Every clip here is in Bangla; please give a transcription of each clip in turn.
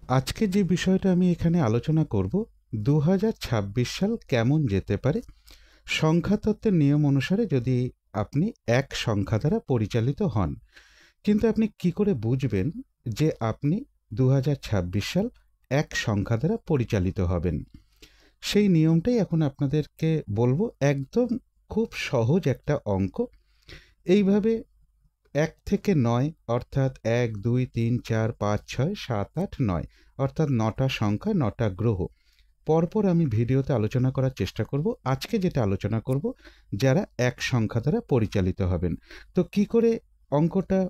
আজকে যে বিষয়টা আমি এখানে আলোচনা করব, ২০২৬ সাল কেমন যেতে পারে সংখ্যাতত্ত্বের নিয়ম অনুসারে যদি আপনি এক সংখ্যা দ্বারা পরিচালিত হন। কিন্তু আপনি কি করে বুঝবেন যে আপনি ২০২৬ সাল এক সংখ্যা দ্বারা পরিচালিত হবেন? সেই নিয়মটাই এখন আপনাদেরকে বলবো। একদম খুব সহজ একটা অঙ্ক। এইভাবে ১ থেকে ৯ অর্থাৎ ১, ২, ৩, ৪, ৫, ৬, ৭, ৮, ৯ অর্থাৎ ৯টা সংখ্যা, ৯টা গ্রহ। পরপর আমি ভিডিওতে আলোচনা করার চেষ্টা করব। আজকে যেটা আলোচনা করব, যারা এক সংখ্যা দ্বারা পরিচালিত হবেন। তো কি করে অঙ্কটা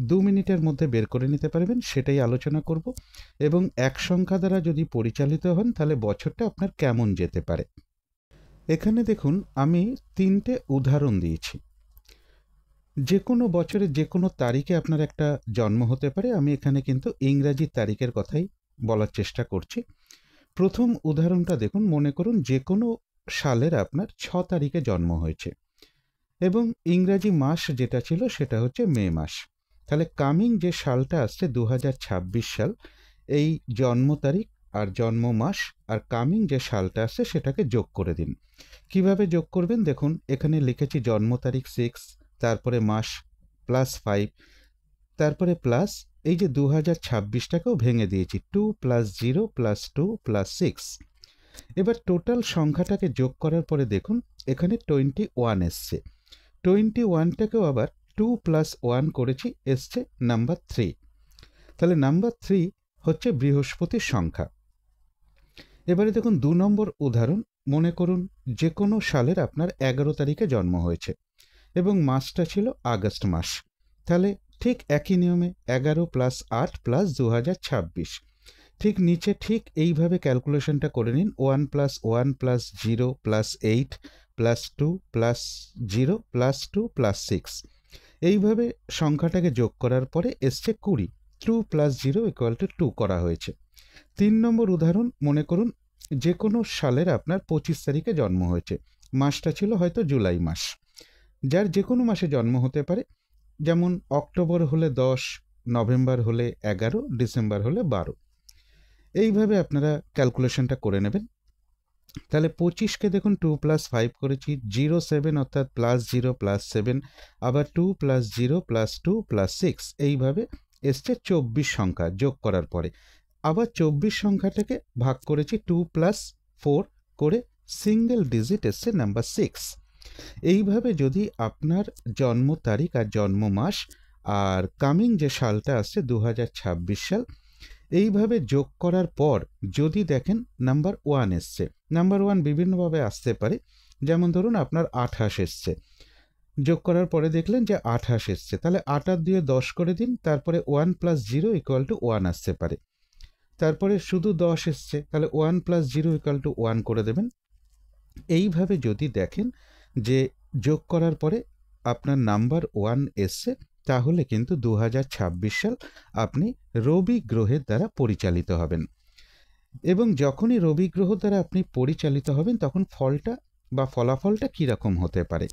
২ মিনিটের মধ্যে বের করে নিতে পারবেন সেটাই আলোচনা করব। এবং এক সংখ্যা দ্বারা যদি পরিচালিত হন তাহলে বছরটা আপনার কেমন যেতে পারে। এখানে দেখুন আমি ৩টে উদাহরণ দিয়েছি। যে কোনো বছরের যে কোনো তারিখে আপনার একটা জন্ম হতে পারে। আমি এখানে কিন্তু ইংরাজি তারিখের কথাই বলার চেষ্টা করছি। প্রথম উদাহরণটা দেখুন, মনে করুন যে কোনো সালের আপনার ৬ তারিখে জন্ম হয়েছে এবং ইংরাজি মাস যেটা ছিল সেটা হচ্ছে মে মাস। তাহলে কামিং যে সালটা আসছে ২০২৬ সাল, এই জন্ম তারিখ আর জন্ম মাস আর কামিং যে সালটা আসছে সেটাকে যোগ করে দিন। কিভাবে যোগ করবেন দেখুন, এখানে লিখেছি জন্ম তারিখ 6, তারপরে মাস +5, তারপরে প্লাস এই যে ২০২৬টাকেও ভেঙে দিয়েছি 2 + 0 + 2 + 6। এবার টোটাল সংখ্যাটাকে যোগ করার পরে দেখুন এখানে 21 এসছে। 21টাকেও আবার 2 + 1 করেছি, এসছে নাম্বার 3। তাহলে নাম্বার 3 হচ্ছে বৃহস্পতির সংখ্যা। এবারে দেখুন ২ নম্বর উদাহরণ, মনে করুন যে কোনো সালের আপনার ১১ তারিখে জন্ম হয়েছে এবং মাসটা ছিল আগস্ট মাস। তাহলে ঠিক একই নিয়মে ১১ + ৮ + ২০২৬। ঠিক নিচে ঠিক এইভাবে ক্যালকুলেশনটা করে নিন। 1 + 1 + 0 + 8 + 2 + 0 + 2 + 6। এইভাবে সংখ্যাটাকে যোগ করার পরে এসছে ২০। 2 + 0 = 2 করা হয়েছে। ৩ নম্বর উদাহরণ, মনে করুন যে কোনো সালের আপনার ২৫ তারিখে জন্ম হয়েছে। মাসটা ছিল হয়তো জুলাই মাস। যার যে কোনো মাসে জন্ম হতে পারে, যেমন অক্টোবর হলে ১০, নভেম্বর হলে ১১, ডিসেম্বর হলে ১২। এইভাবে আপনারা ক্যালকুলেশনটা করে নেবেন। তাহলে ২৫কে দেখুন 2 + 5 করেছি, 07 অর্থাৎ +0 + 7, আবার 2 + 0 + 2 + 6। এইভাবে এসছে ২৪ সংখ্যা যোগ করার পরে। আবার ২৪ সংখ্যাটাকে ভাগ করেছি 2 + 4 করে, সিঙ্গেল ডিজিট এসছে নাম্বার 6। এইভাবে যদি আপনার জন্ম তারিখ আর জন্ম মাস আর কামিং যে সালটা আসছে ২০২৬ সাল, এইভাবে যোগ করার পর যদি দেখেন নাম্বার 1 এসছে। নাম্বার 1 বিভিন্নভাবে আসতে পারে, যেমন ধরুন আপনার ২৮ এসছে। যোগ করার পরে দেখলেন যে ২৮ এসছে, তাহলে ৮ আর ২ 10 করে দিন, তারপরে 1 + 0 = 1 আসতে পারে। তারপরে শুধু ১০ এসছে, তাহলে 1 + 0 = 1 করে দেবেন। এইভাবে যদি দেখেন যে যোগ করার পরে আপনার নাম্বার 1 এসছে, তাহলে কিন্তু ২০২৬ সাল আপনি রবি গ্রহের দ্বারা পরিচালিত হবেন। এবং যখনই রবি গ্রহ দ্বারা আপনি পরিচালিত হবেন তখন ফলটা বা ফলাফলটা কীরকম হতে পারে।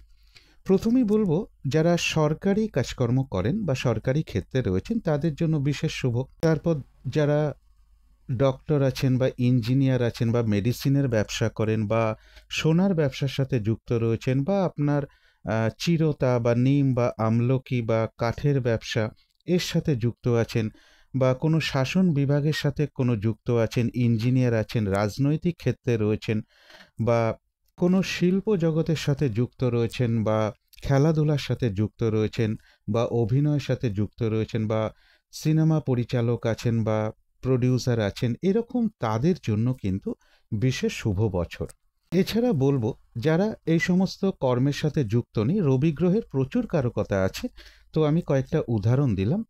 প্রথমেই বলবো, যারা সরকারি কাজকর্ম করেন বা সরকারি ক্ষেত্রে রয়েছেন তাদের জন্য বিশেষ শুভ। তারপর যারা ডক্টর আছেন বা ইঞ্জিনিয়ার আছেন বা মেডিসিনের ব্যবসা করেন বা সোনার ব্যবসার সাথে যুক্ত রয়েছেন বা আপনার চিরতা বা নিম বা আমলকি বা কাঠের ব্যবসা এর সাথে যুক্ত আছেন বা কোনো শাসন বিভাগের সাথে কোনো যুক্ত আছেন, ইঞ্জিনিয়ার আছেন, রাজনৈতিক ক্ষেত্রে রয়েছেন বা কোনো শিল্প জগতের সাথে যুক্ত রয়েছেন বা খেলাধুলার সাথে যুক্ত রয়েছেন বা অভিনয়ের সাথে যুক্ত রয়েছেন বা সিনেমা পরিচালক আছেন বা প্রোডিউসার আছেন, এরকম তাদের জন্য কিন্তু বিশেষ শুভ বছর। এছাড়া বলবো, যারা এই সমস্ত কর্মের সাথে যুক্ত নেই, রবি গ্রহের প্রচুর কারকতা আছে, তো আমি কয়েকটা উদাহরণ দিলাম।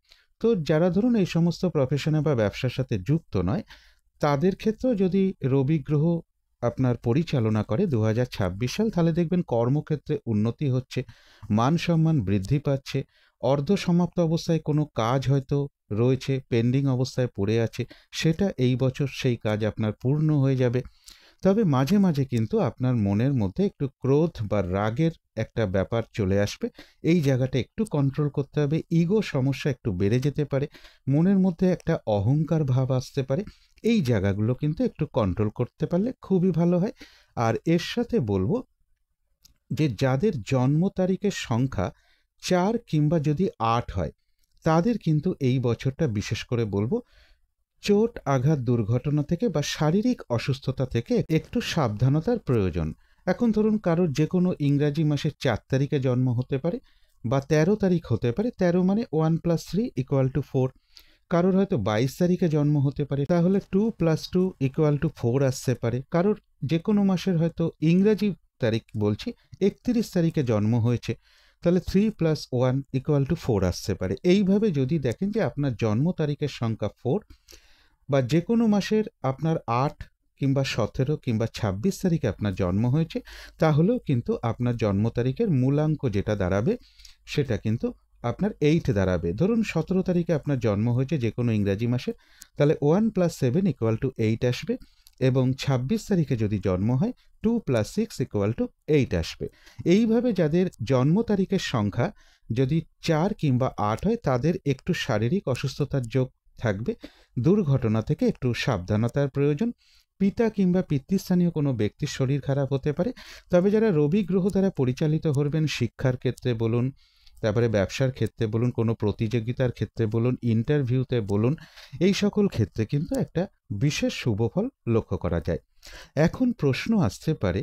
তো যারা ধরুন এই সমস্ত প্রফেশনে বা ব্যবসার সাথে যুক্ত নয়, তাদের ক্ষেত্রেও যদি রবি গ্রহ আপনার পরিচালনা করে ২০২৬ সাল, তাহলে দেখবেন কর্মক্ষেত্রে উন্নতি হচ্ছে, মান সম্মান বৃদ্ধি পাচ্ছে, অর্ধ সমাপ্ত অবস্থায় কোনো কাজ হয়তো রয়েছে, পেন্ডিং অবস্থায় পড়ে আছে, সেটা এই বছর সেই কাজ আপনার পূর্ণ হয়ে যাবে। তবে মাঝে মাঝে কিন্তু আপনার মনের মধ্যে একটু ক্রোধ বা রাগের একটা ব্যাপার চলে আসবে। এই জায়গাটা একটু কন্ট্রোল করতে হবে। ইগো সমস্যা একটু বেড়ে যেতে পারে। মনের মধ্যে একটা অহংকার ভাব আসতে পারে। এই জায়গাগুলো কিন্তু একটু কন্ট্রোল করতে পারলে খুবই ভালো হয়। আর এর সাথে বলব যে যাদের জন্ম তারিখের সংখ্যা 4 কিংবা যদি 8 হয়, তাদের কিন্তু এই বছরটা বিশেষ করে বলব চোট, আঘাত, দুর্ঘটনা থেকে বা শারীরিক অসুস্থতা থেকে একটু সাবধানতার প্রয়োজন। এখন ধরুন কারোর যেকোনো ইংরাজি মাসের 4 তারিখে জন্ম হতে পারে বা 13 তারিখ হতে পারে। 13 মানে 1 + 3 = 4। কারোর হয়তো 22 তারিখে জন্ম হতে পারে, তাহলে 2 + 2 = 4 আসতে পারে। কারোর যেকোনো মাসের হয়তো ইংরাজি তারিখ বলছি 31 তারিখে জন্ম হয়েছে, তাহলে 3 + 1 = 4 আসতে পারে। এইভাবে যদি দেখেন যে আপনার জন্ম তারিখের সংখ্যা 4 বা যে কোনো মাসের আপনার 8 কিংবা 17 কিংবা 26 তারিখে আপনার জন্ম হয়েছে, তাহলেও কিন্তু আপনার জন্ম তারিখের মূলাঙ্ক যেটা দাঁড়াবে সেটা কিন্তু আপনার 8 দাঁড়াবে। ধরুন 17 তারিখে আপনার জন্ম হয়েছে যে কোনো ইংরাজি মাসে, তাহলে 1 + 7 = 8 আসবে এবং 26 তারিখে যদি জন্ম হয় 2 + 6 = 8 আসবে। এইভাবে যাদের জন্ম তারিখের সংখ্যা যদি 4 কিংবা 8 হয়, তাদের একটু শারীরিক অসুস্থতার যোগ থাকবে। দুর্ঘটনা থেকে একটু সাবধানতার প্রয়োজন। পিতা কিংবা পিতৃস্থানীয় কোনো ব্যক্তির শরীর খারাপ হতে পারে। তবে যারা রবি গ্রহ দ্বারা পরিচালিত হবেন, শিক্ষার ক্ষেত্রে বলুন, তারপরে ব্যবসার ক্ষেত্রে বলুন, কোনো প্রতিযোগিতার ক্ষেত্রে বলুন, ইন্টারভিউতে বলুন, এই সকল ক্ষেত্রে কিন্তু একটা বিশেষ শুভফল লক্ষ্য করা যায়। এখন প্রশ্ন আসতে পারে,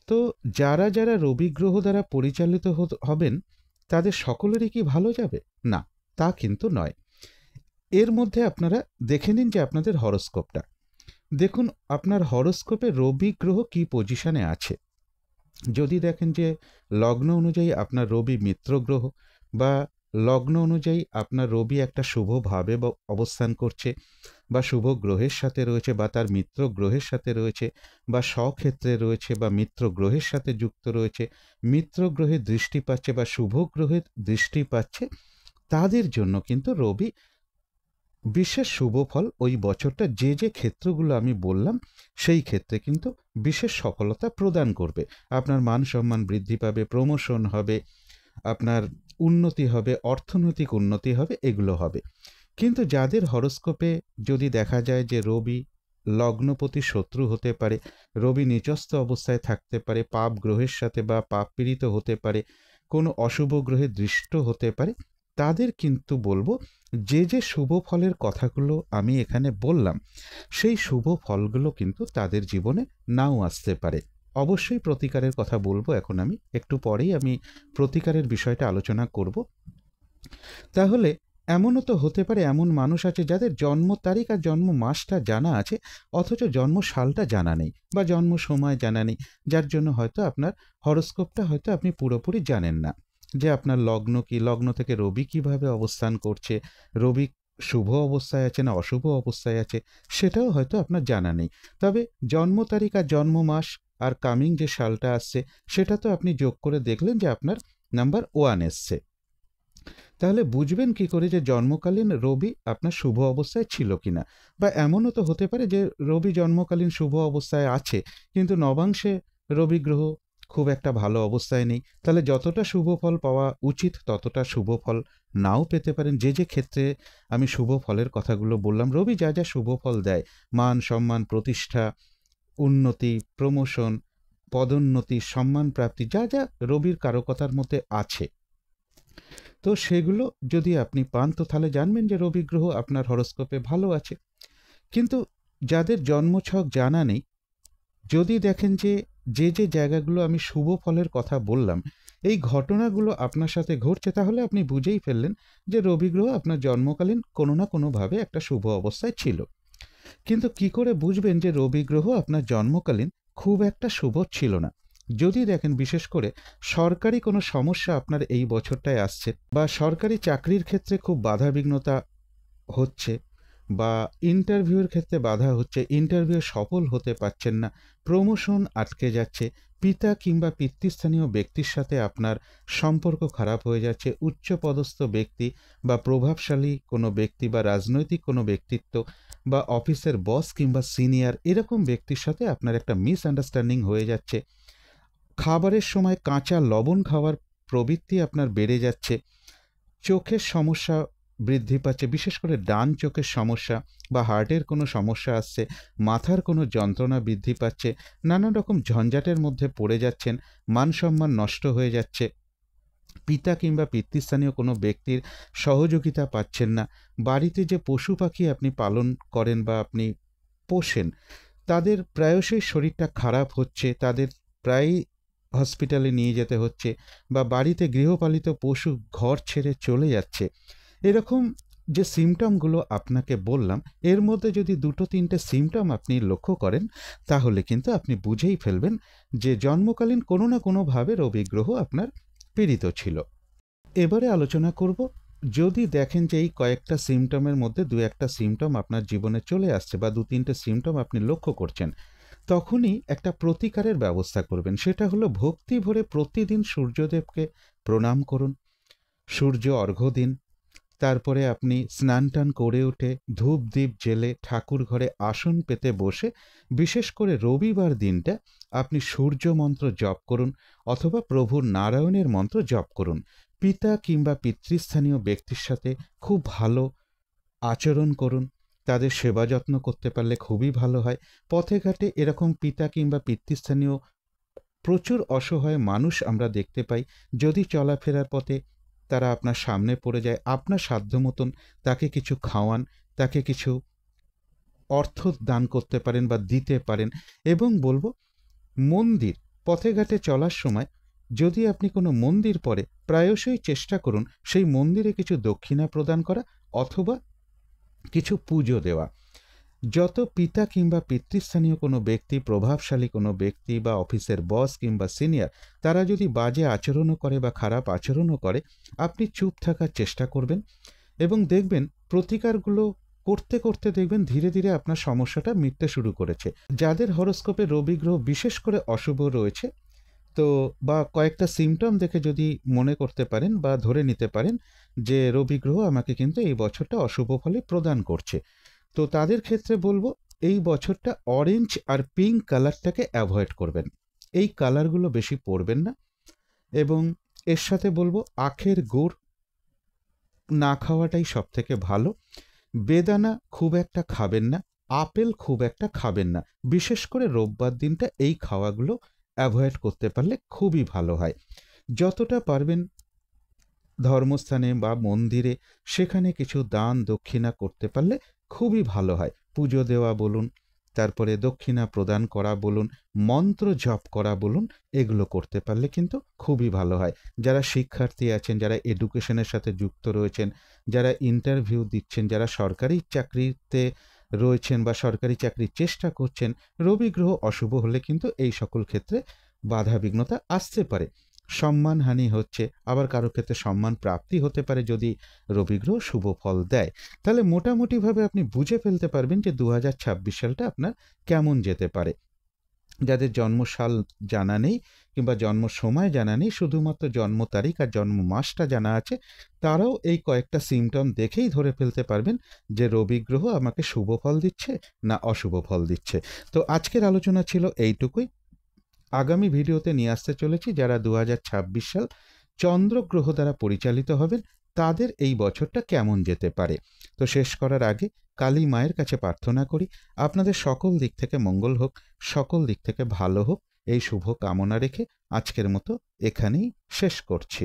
তো যারা যারা রবি গ্রহ দ্বারা পরিচালিত হবেন, তাদের সকলেরই কি ভালো যাবে? না, তা কিন্তু নয়। এর মধ্যে আপনারা দেখে নিন যে আপনাদের হরোস্কোপটা দেখুন, আপনার হরোস্কোপে রবি গ্রহ কি পজিশনে আছে। যদি দেখেন যে লগ্ন অনুযায়ী আপনার রবি মিত্র গ্রহ, বা লগ্ন অনুযায়ী আপনার রবি একটা শুভ ভাবে অবস্থান করছে, বা শুভ গ্রহের সাথে রয়েছে, বা তার মিত্র গ্রহের সাথে রয়েছে, বা স্বক্ষেত্রে রয়েছে, বা মিত্র গ্রহের সাথে যুক্ত রয়েছে, মিত্র গ্রহের দৃষ্টি পাচ্ছে বা শুভ গ্রহের দৃষ্টি পাচ্ছে, তাদের জন্য কিন্তু রবি বিশেষ শুভ ফল ওই বছরটা যে যে ক্ষেত্রগুলো আমি বললাম সেই ক্ষেত্রে কিন্তু বিশেষ সফলতা প্রদান করবে। আপনার মান সম্মান বৃদ্ধি পাবে, প্রমোশন হবে, আপনার উন্নতি হবে, অর্থনৈতিক উন্নতি হবে, এগুলো হবে। কিন্তু যাদের হরোস্কোপে যদি দেখা যায় যে রবি লগ্নপতি শত্রু হতে পারে, রবি নিচস্থ অবস্থায় থাকতে পারে, পাপ গ্রহের সাথে বা পাপ পীড়িত হতে পারে, কোনো অশুভ গ্রহে দৃষ্ট হতে পারে, তাদের কিন্তু বলবো যে যে শুভ ফলের কথাগুলো আমি এখানে বললাম, সেই শুভ ফলগুলো কিন্তু তাদের জীবনে নাও আসতে পারে। অবশ্যই প্রতিকারের কথা বলবো এখন আমি, একটু পরেই আমি প্রতিকারের বিষয়টা আলোচনা করব। তাহলে এমনও তো হতে পারে, এমন মানুষ আছে যাদের জন্ম তারিখ আর জন্ম মাসটা জানা আছে, অথচ জন্ম সালটা জানা নেই বা জন্ম সময় জানা নেই, যার জন্য হয়তো আপনার হরোস্কোপটা হয়তো আপনি পুরোপুরি জানেন না যে আপনার লগ্ন কি, লগ্ন থেকে রবি কিভাবে অবস্থান করছে, রবি শুভ অবস্থায় আছে না অশুভ অবস্থায় আছে, সেটাও হয়তো আপনার জানা নেই। তবে জন্ম তারিখ আর জন্ম মাস আর কামিং যে সালটা আসছে সেটা তো আপনি যোগ করে দেখলেন যে আপনার নাম্বার 1 এসছে। তাহলে বুঝবেন কি করে যে জন্মকালীন রবি আপনার শুভ অবস্থায় ছিল কিনা। বা এমনও তো হতে পারে যে রবি জন্মকালীন শুভ অবস্থায় আছে, কিন্তু নবাংশে রবি গ্রহ খুব একটা ভালো অবস্থায় নেই। তাহলে যতটা শুভ ফল পাওয়া উচিত ততটা শুভ ফল নাও পেতে পারেন। যে যে ক্ষেত্রে আমি শুভ ফলের কথাগুলো বললাম, রবি যা যা শুভ ফল দেয়, মান সম্মান প্রতিষ্ঠা, উন্নতি, প্রমোশন, পদোন্নতি, সম্মান প্রাপ্তি, যা যা রবির কারকতার মধ্যে আছে, তো সেগুলো যদি আপনি পান তো তাহলে জানবেন যে রবি গ্রহ আপনার হরোস্কোপে ভালো আছে। কিন্তু যাদের জন্মছক জানা নেই, যদি দেখেন যে যে যে জায়গাগুলো আমি শুভ ফলের কথা বললাম এই ঘটনাগুলো আপনার সাথে ঘটছে, তাহলে আপনি বুঝেই ফেললেন যে রবি গ্রহ আপনার জন্মকালীন কোনো না কোনোভাবে একটা শুভ অবস্থায় ছিল। কিন্তু কি করে বুঝবেন যে রবি গ্রহ আপনার জন্মকালীন খুব একটা শুভ ছিল না? যদি দেখেন বিশেষ করে সরকারি কোনো সমস্যা আপনার এই বছরটায় আসছে, বা সরকারি চাকরির ক্ষেত্রে খুব বাধাবিঘ্নতা হচ্ছে, বা ইন্টারভিউর ক্ষেত্রে বাধা হচ্ছে, ইন্টারভিউ সফল হতে পারছেন না, প্রমোশন আটকে যাচ্ছে, পিতা কিংবা পিতৃস্থানীয় ব্যক্তির সাথে আপনার সম্পর্ক খারাপ হয়ে যাচ্ছে, উচ্চপদস্থ ব্যক্তি বা প্রভাবশালী কোনো ব্যক্তি বা রাজনৈতিক কোনো ব্যক্তিত্ব বা অফিসের বস কিংবা সিনিয়র এরকম ব্যক্তির সাথে আপনার একটা মিসআন্ডারস্ট্যান্ডিং হয়ে যাচ্ছে। খাবারের সময় কাঁচা লবণ খাওয়ার প্রবৃত্তি আপনার বেড়ে যাচ্ছে। চোখের সমস্যা বৃদ্ধি পাচ্ছে, বিশেষ করে ডান চোখের সমস্যা বা হার্টের কোনো সমস্যা আসছে, মাথার কোনো যন্ত্রণা বৃদ্ধি পাচ্ছে, নানান রকম ঝঞ্ঝাটের মধ্যে পড়ে যাচ্ছেন, মান সম্মান নষ্ট হয়ে যাচ্ছে, পিতা কিংবা পিতৃস্থানীয় কোনো ব্যক্তির সহযোগিতা পাচ্ছেন না, বাড়িতে যে পশু পাখি আপনি পালন করেন বা আপনি পোষেন তাদের প্রায়শই শরীরটা খারাপ হচ্ছে, তাদের প্রায়ই হসপিটালে নিয়ে যেতে হচ্ছে, বা বাড়িতে গৃহপালিত পশু ঘর ছেড়ে চলে যাচ্ছে। এরকম যে সিমটমগুলো আপনাকে বললাম, এর মধ্যে যদি 2-3টে সিমটম আপনি লক্ষ্য করেন, তাহলে কিন্তু আপনি বুঝেই ফেলবেন যে জন্মকালীন কোনো না কোনোভাবে রবি গ্রহ আপনার পীড়িত ছিল। এবারে আলোচনা করব, যদি দেখেন যে এই কয়েকটা সিমটমের মধ্যে 2-একটা সিমটম আপনার জীবনে চলে আসছে বা 2-3টে সিমটম আপনি লক্ষ্য করছেন, তখনই একটা প্রতিকারের ব্যবস্থা করবেন। সেটা হলো ভক্তি ভরে প্রতিদিন সূর্যদেবকে প্রণাম করুন, সূর্য অর্ঘ্য দিন। তারপরে আপনি স্নান টান করে উঠে ধূপ দ্বীপ জেলে ঠাকুর ঘরে আসন পেতে বসে, বিশেষ করে রবিবার দিনটা আপনি সূর্য মন্ত্র জপ করুন অথবা প্রভু নারায়ণের মন্ত্র জপ করুন। পিতা কিংবা পিতৃস্থানীয় ব্যক্তির সাথে খুব ভালো আচরণ করুন, তাদের সেবা যত্ন করতে পারলে খুবই ভালো হয়। পথে ঘাটে এরকম পিতা কিংবা পিতৃস্থানীয় প্রচুর অসহায় মানুষ আমরা দেখতে পাই। যদি চলাফেরার পথে তারা আপনার সামনে পড়ে যায়, আপনার সাধ্য মতন তাকে কিছু খাওয়ান, তাকে কিছু অর্থ দান করতে পারেন বা দিতে পারেন। এবং বলবো, মন্দির পথে ঘাটে চলার সময় যদি আপনি কোনো মন্দির পড়ে, প্রায়শই চেষ্টা করুন সেই মন্দিরে কিছু দক্ষিণা প্রদান করা অথবা কিছু পুজো দেওয়া। যত পিতা কিংবা পিতৃস্থানীয় কোনো ব্যক্তি, প্রভাবশালী কোনো ব্যক্তি বা অফিসের বস কিংবা সিনিয়র, তারা যদি বাজে আচরণও করে বা খারাপ আচরণও করে, আপনি চুপ থাকার চেষ্টা করবেন এবং দেখবেন প্রতিকারগুলো করতে করতে দেখবেন ধীরে ধীরে আপনার সমস্যাটা মিটতে শুরু করেছে। যাদের হরোস্কোপে রবি গ্রহ বিশেষ করে অশুভ রয়েছে, তো বা কয়েকটা সিমটম দেখে যদি মনে করতে পারেন বা ধরে নিতে পারেন যে রবি গ্রহ আমাকে কিন্তু এই বছরটা অশুভ ফলই প্রদান করছে, তো তাদের ক্ষেত্রে বলবো এই বছরটা অরেঞ্জ আর পিঙ্ক কালারটাকে অ্যাভয়েড করবেন। এই কালারগুলো বেশি পরবেন না। এবং এর সাথে বলবো আখের গুড় না খাওয়াটাই সব থেকে ভালো। বেদানা খুব একটা খাবেন না, আপেল খুব একটা খাবেন না। বিশেষ করে রোববার দিনটা এই খাওয়াগুলো অ্যাভয়েড করতে পারলে খুবই ভালো হয়। যতটা পারবেন ধর্মস্থানে বা মন্দিরে সেখানে কিছু দান দক্ষিণা করতে পারলে খুবই ভালো হয়। পুজো দেওয়া বলুন, তারপরে দক্ষিণা প্রদান করা বলুন, মন্ত্র জপ করা বলুন, এগুলো করতে পারলে কিন্তু খুবই ভালো হয়। যারা শিক্ষার্থী আছেন, যারা এডুকেশনের সাথে যুক্ত রয়েছেন, যারা ইন্টারভিউ দিচ্ছেন, যারা সরকারি চাকরিতে রয়েছেন বা সরকারি চাকরির চেষ্টা করছেন, রবি গ্রহ অশুভ হলে কিন্তু এই সকল ক্ষেত্রে বাধা বিঘ্নতা আসতে পারে। সম্মানহানি হচ্ছে, আবার কারো ক্ষেত্রে সম্মান প্রাপ্তি হতে পারে যদি রবি গ্রহ শুভ ফল দেয়। তাহলে মোটামুটিভাবে আপনি বুঝে ফেলতে পারবেন যে 2026 সালটা আপনার কেমন যেতে পারে। যাদের জন্মসাল জানা নেই কিংবা জন্ম সময় জানা নেই, শুধুমাত্র জন্ম তারিখ আর জন্ম মাসটা জানা আছে, তারাও এই কয়েকটা সিমটম দেখেই ধরে ফেলতে পারবেন যে রবি গ্রহ আমাকে শুভ ফল দিচ্ছে না অশুভ ফল দিচ্ছে। তো আজকের আলোচনা ছিল এইটুকুই। আগামী ভিডিওতে নিয়ে আসতে চলেছি যারা 2026 সাল চন্দ্রগ্রহ দ্বারা পরিচালিত হবেন, তাদের এই বছরটা কেমন যেতে পারে। তো শেষ করার আগে কালী মায়ের কাছে প্রার্থনা করি আপনাদের সকল দিক থেকে মঙ্গল হোক, সকল দিক থেকে ভালো হোক, এই শুভ কামনা রেখে আজকের মতো এখানেই শেষ করছি।